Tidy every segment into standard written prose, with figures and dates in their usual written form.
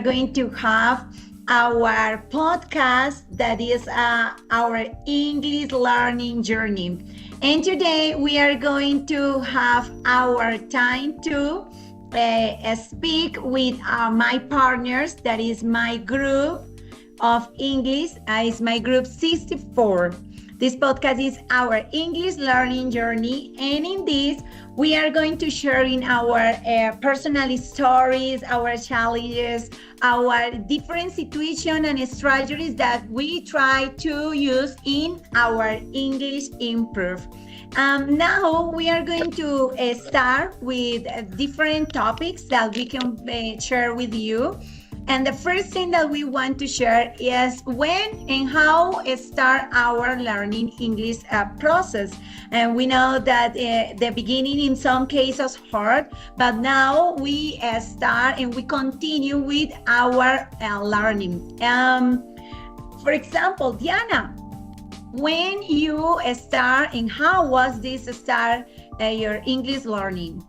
are going to have our podcast that is our English learning journey. And today we are going to have our time to speak with my partners. That is my group of English. Is my group 64. This podcast is our English learning journey, and in this we are going to share in our personal stories, our challenges, our different situations and strategies that we try to use in our English improve. Now we are going to start with different topics that we can share with you. And the first thing that we want to share is when and how start our learning English process. And we know that the beginning in some cases hard, but now we start and we continue with our learning. For example, Diana, when you start and how was this start your English learning?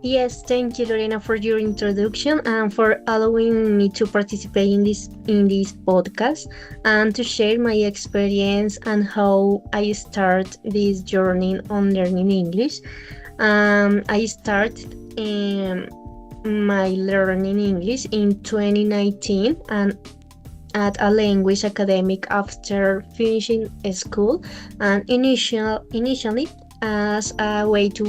Yes, thank you, Lorena, for your introduction and for allowing me to participate in this podcast and to share my experience and how I start this journey on learning English. I started my learning English in 2019 and at a language academic after finishing school, and initially as a way to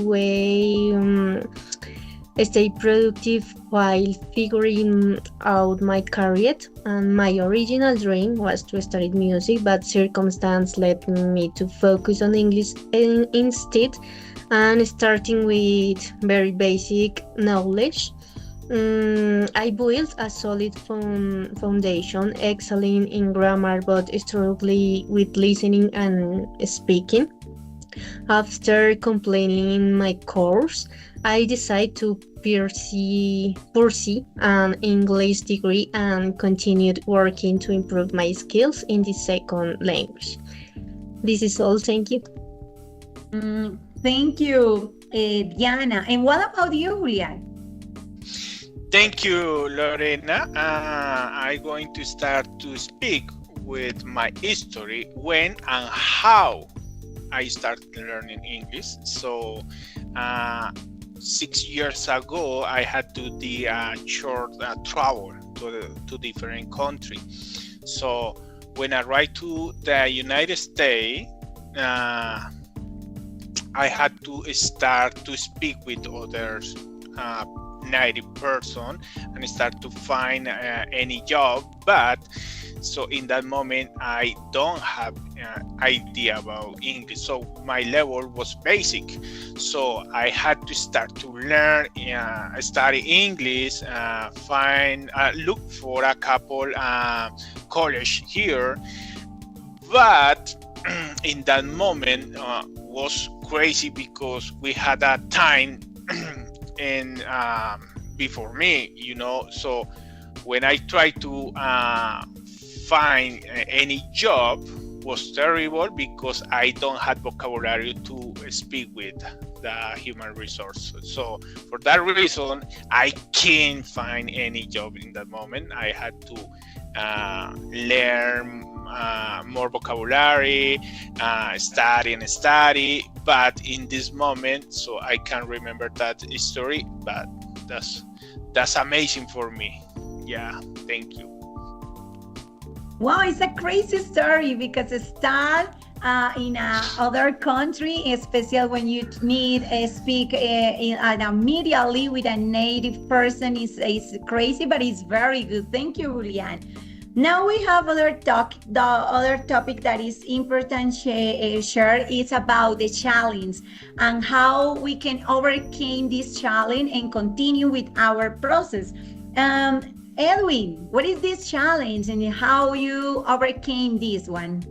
stay productive while figuring out my career. And my original dream was to study music, but circumstance led me to focus on English instead, and starting with very basic knowledge. I built a solid foundation, excelling in grammar but struggling with listening and speaking. After completing my course, I decided to pursue an English degree and continued working to improve my skills in the second language. This is all. Thank you. Thank you, Diana. And what about you, Julian? Thank you, Lorena. I'm going to start to speak with my history when and how I started learning English. So 6 years ago, I had to do a short travel to different countries. So when I arrived to the United States, I had to start to speak with others. Native person and start to find any job, but so in that moment I don't have idea about English, so my level was basic, so I had to start to learn, study English, look for a couple college here, but in that moment was crazy because we had a time and before me, so when I tried to find any job was terrible because I don't have vocabulary to speak with the human resource. So for that reason, I can't find any job in that moment. I had to learn more vocabulary, study, but in this moment, so I can't remember that story, but that's amazing for me. Yeah, thank you. Wow, it's a crazy story because it start in other country, especially when you need speak immediately with a native person. Is crazy, but it's very good. Thank you, Julian. Now we have the other topic that is important share is about the challenge and how we can overcome this challenge and continue with our process. Edwin, what is this challenge and how you overcame this one?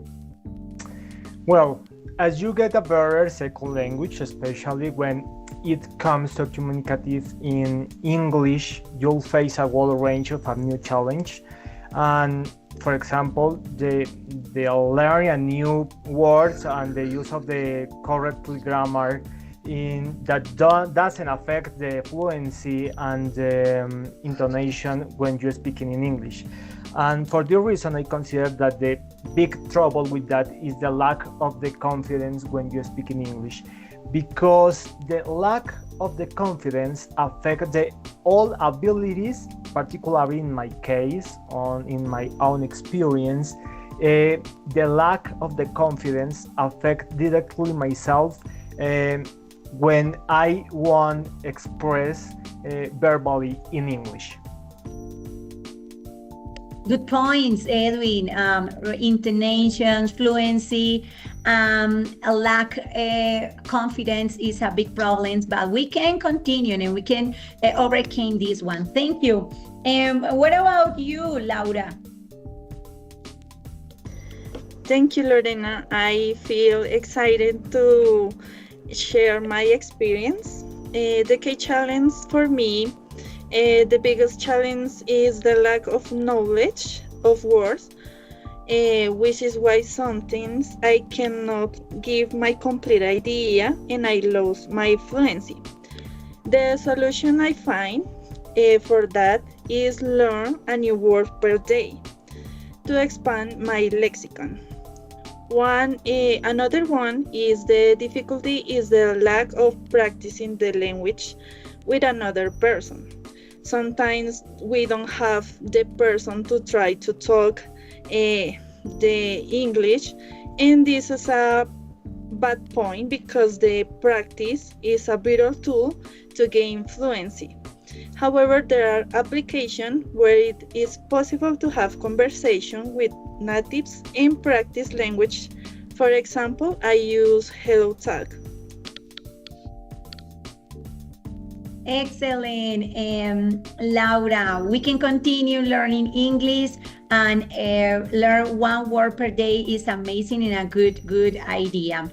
Well, as you get a better second language, especially when it comes to communicative in English, you'll face a wide range of a new challenge. And for example, the learn a new words and the use of the correct grammar doesn't affect the fluency and the intonation when you're speaking in English. And for this reason, I consider that the big trouble with that is the lack of the confidence when you're speaking English, because the lack of the confidence affects the all abilities, particularly in my case, in my own experience. The lack of the confidence affects directly myself when I won't express verbally in English. Good points, Edwin. Intonation, fluency, a lack confidence is a big problem, but we can continue and we can overcome this one. Thank you. What about you, Laura? Thank you, Lorena. I feel excited to share my experience. The key challenge for me, the biggest challenge is the lack of knowledge of words, which is why sometimes I cannot give my complete idea and I lose my fluency. The solution I find for that is learn a new word per day to expand my lexicon. Another one is the difficulty is the lack of practicing the language with another person. Sometimes we don't have the person to try to talk the English, and this is a bad point because the practice is a vital tool to gain fluency. However, there are applications where it is possible to have conversation with natives and practice language. For example, I use HelloTalk. Excellent, Laura. We can continue learning English and learn one word per day is amazing and a good idea.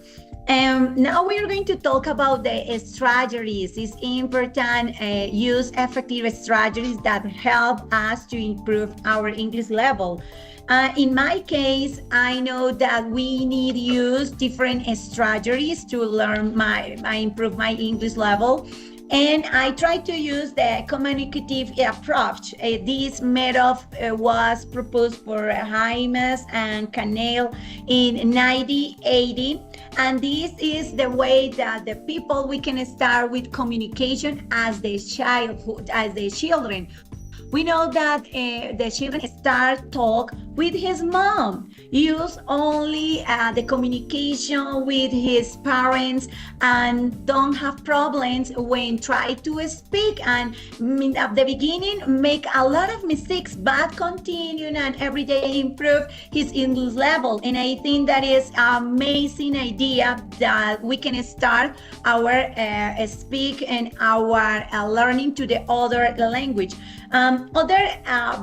Now we are going to talk about the strategies. It's important use effective strategies that help us to improve our English level. In my case, I know that we need to use different strategies to learn improve my English level. And I try to use the communicative approach. This method was proposed for Jaimes and Canel in 1980. And this is the way that the people we can start with communication as the children. We know that the children start talk with his mom, use only the communication with his parents and don't have problems when try to speak, and at the beginning make a lot of mistakes but continue and every day improve his English level. And I think that is an amazing idea that we can start our speak and our learning to the other language. Other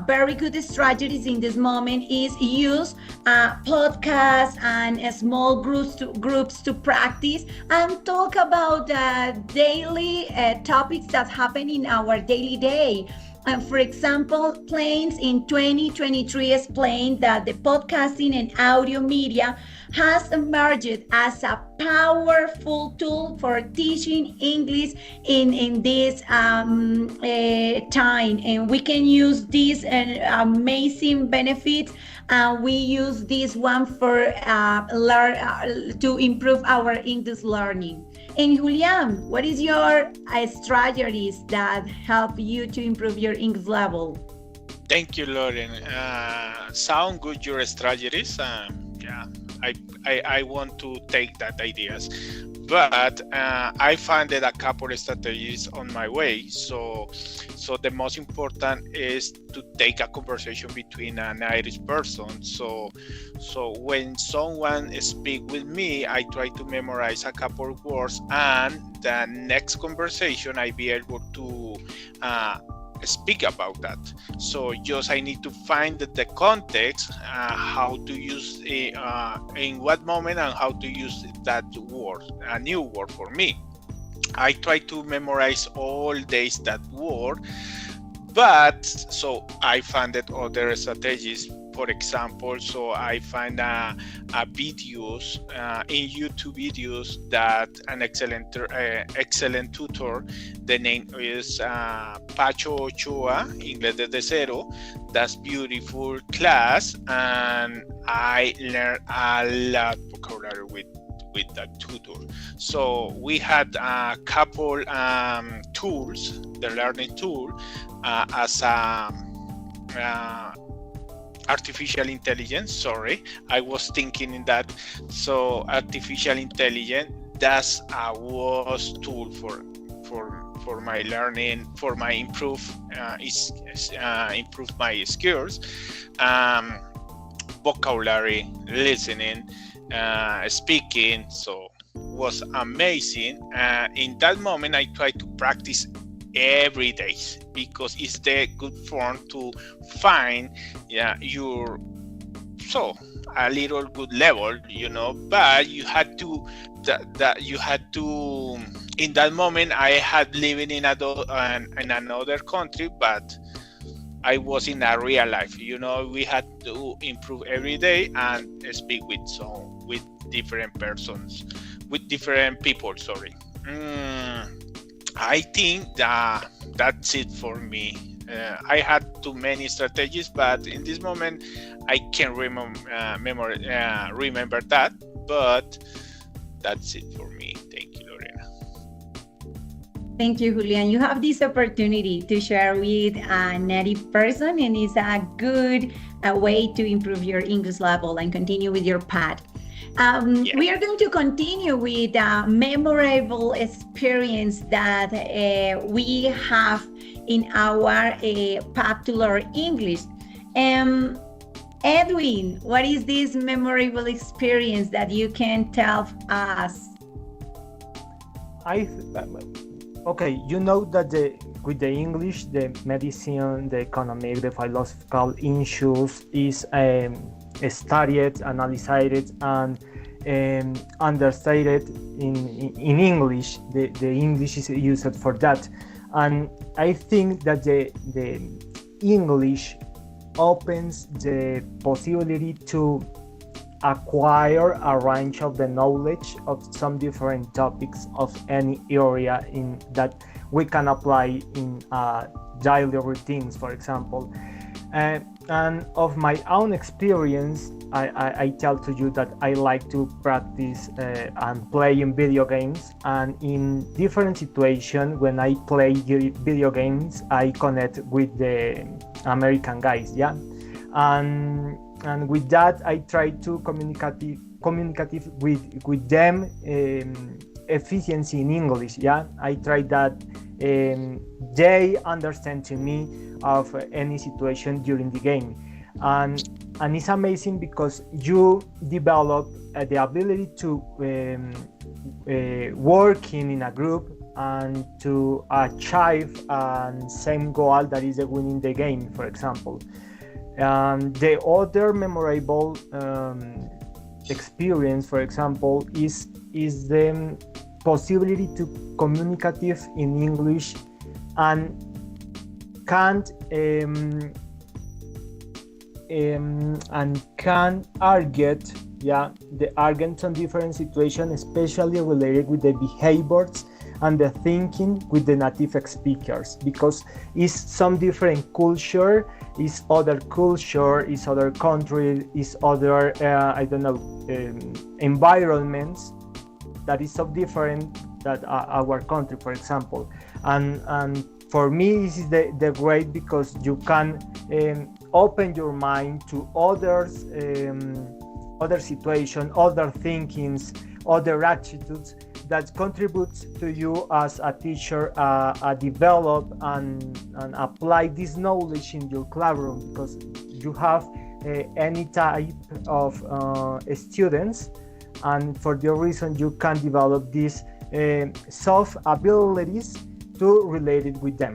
very good strategies in this moment is use podcasts and small groups to practice and talk about daily topics that happen in our daily day. For example, Plains in 2023 explained that the podcasting and audio media has emerged as a powerful tool for teaching English in this time, and we can use these amazing benefits. We use this one for to improve our English learning. And Julian, what is your strategies that help you to improve your English level? Thank you, Lauren. Sound good your strategies. Yeah, I want to take that ideas, but I found that a couple of strategies on my way. So the most important is to take a conversation between an Irish person. So when someone speak with me, I try to memorize a couple of words, and the next conversation I be able to speak about that. So just I need to find the context, how to use in what moment and how to use that word, a new word for me. I try to memorize all days that word, But so I found that other strategies. For example, so I find videos in YouTube videos that an excellent tutor. The name is Pacho Ochoa, Inglés desde cero. That's beautiful class, and I learned a lot vocabulary with that tutor. So we had a couple tools, the learning tool, as artificial intelligence. Sorry, I was thinking in that. So artificial intelligence, that's a was tool for my learning, for my improve my skills, vocabulary, listening, speaking. So was amazing. In that moment, I tried to practice every day because it's the good form to find your a little good level, but you had to in that moment I had living in another country, but I was in a real life, we had to improve every day and speak with different persons, with different people. Sorry. I think that's it for me. I had too many strategies, but in this moment, I can't remember that. But that's it for me. Thank you, Lorena. Thank you, Julian. You have this opportunity to share with a native person, and it's a good way to improve your English level and continue with your path. We are going to continue with a memorable experience that we have in our path to learn English. Edwin, what is this memorable experience that you can tell us? Okay, you know that with the English, the medicine, the economic, the philosophical issues is studied, analyzed, and understated in English. The English is used for that, and I think that the English opens the possibility to acquire a range of the knowledge of some different topics of any area in that we can apply in daily routines, for example. And of my own experience, I tell to you that I like to practice and play in video games, and in different situations when I play video games, I connect with the American guys, and with that I try to communicative with them efficiency in English. I try that they understand to me of any situation during the game, and it's amazing because you develop the ability to working in a group and to achieve same goal, that is winning the game, for example. The other memorable experience, for example, is the possibility to communicative in English and can't argue the arguments on different situations, especially related with the behaviors and the thinking with the native speakers, because it's some different culture, is other culture, is other country, is other environments that is so different that our country, for example. And for me, this is the great, because you can open your mind to others, other situations, other thinkings, other attitudes that contributes to you as a teacher, develop and apply this knowledge in your classroom, because you have any type of students, and for the reason you can develop these soft abilities to relate it with them.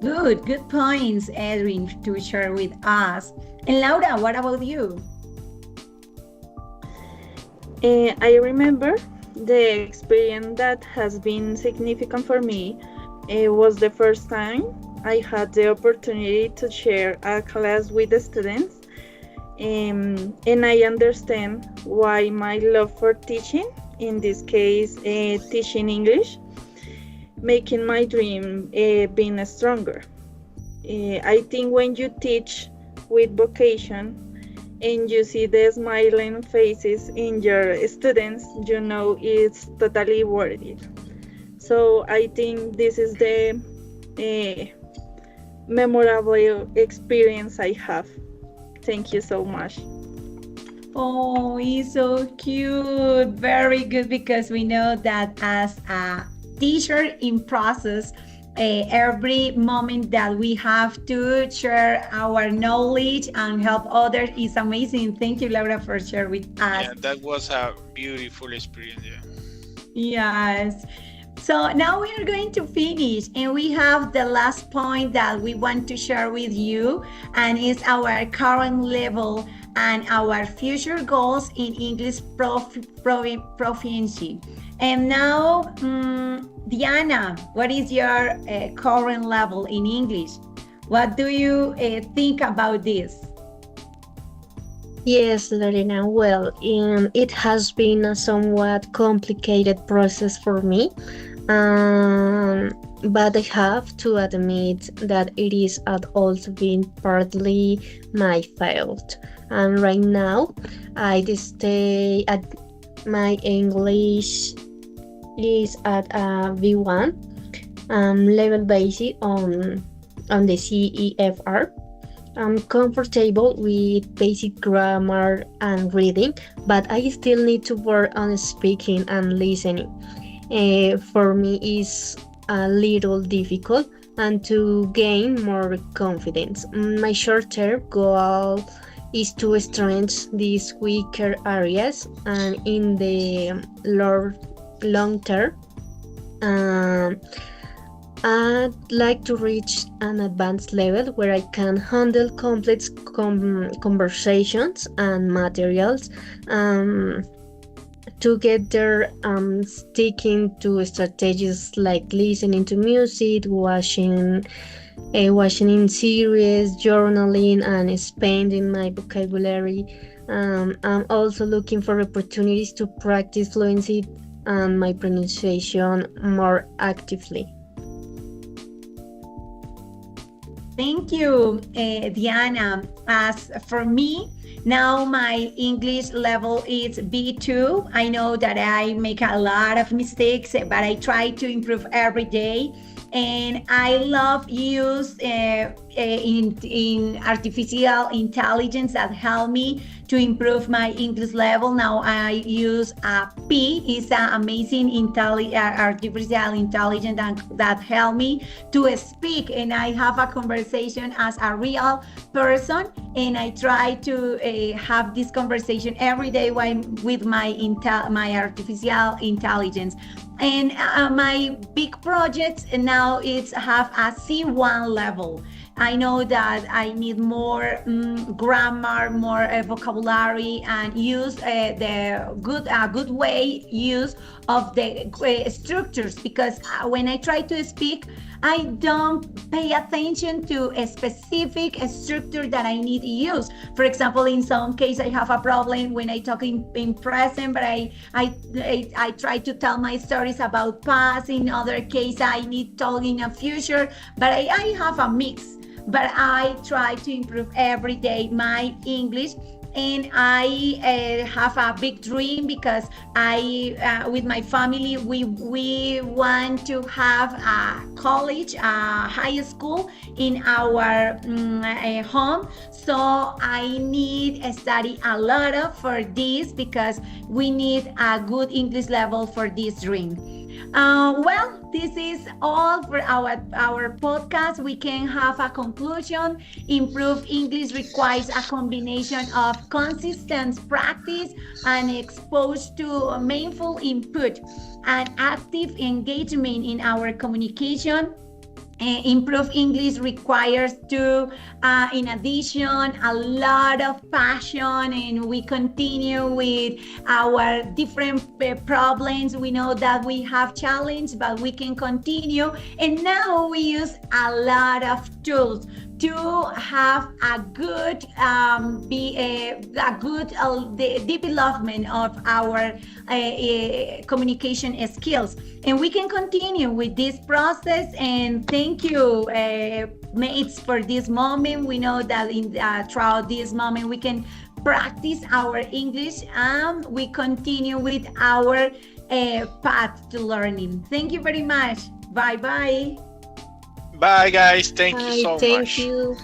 Good points, Edwin, to share with us. And Laura, what about you? I remember the experience that has been significant for me It was the first time I had the opportunity to share a class with the students, and I understand why my love for teaching, in this case, teaching English, making my dream being stronger. I think when you teach with vocation and you see the smiling faces in your students, you know it's totally worth it. So I think this is the memorable experience I have. Thank you so much. Oh, he's so cute. Very good, because we know that as a teacher in process, every moment that we have to share our knowledge and help others is amazing. Thank you, Laura, for sharing with us. Yeah, that was a beautiful experience. Yeah. Yes. So now we are going to finish, and we have the last point that we want to share with you, and it's our current level and our future goals in English proficiency. And now, Diana, what is your current level in English? What do you think about this? Yes, Lorena. Well, it has been a somewhat complicated process for me, but I have to admit that it is had also been partly my fault. And right now, I stay at my English is at a V1 level based on the CEFR. I'm comfortable with basic grammar and reading, but I still need to work on speaking and listening. For me, is a little difficult, and to gain more confidence. My short-term goal is to strengthen these weaker areas, and in the long term, I'd like to reach an advanced level where I can handle complex conversations and materials. To get there, I'm sticking to strategies like listening to music, watching in series, journaling, and expanding my vocabulary. I'm also looking for opportunities to practice fluency and my pronunciation more actively. Thank you, Diana. As for me, now my English level is B2. I know that I make a lot of mistakes, but I try to improve every day. And I love use in artificial intelligence that help me to improve my English level. Now I use P. It's an amazing artificial intelligence that help me to speak, and I have a conversation as a real person, and I try to have this conversation every day with my artificial intelligence. And my big projects now it's have a C1 level. I know that I need more grammar, more vocabulary, and use the good way use of the structures, because when I try to speak, I don't pay attention to a specific structure that I need to use. For example, in some case, I have a problem when I talk in present, but I try to tell my stories about past. In other case, I need talk in a future, but I have a mix. But I try to improve every day my English, and I have a big dream, because I with my family we want to have a college, a high school in our home. So I need study a lot for this, because we need a good English level for this dream. Well, this is all for our podcast. We can have a conclusion. Improve English requires a combination of consistent practice and exposed to meaningful input and active engagement in our communication. Improve English requires to, in addition, a lot of passion, and we continue with our different problems. We know that we have challenge, but we can continue. And now we use a lot of tools to have a good the development of our communication skills, and we can continue with this process. And thank you, mates, for this moment. We know that throughout this moment we can practice our English, and we continue with our path to learning. Thank you very much. Bye bye. Bye, guys. Thank you so Thank much. you.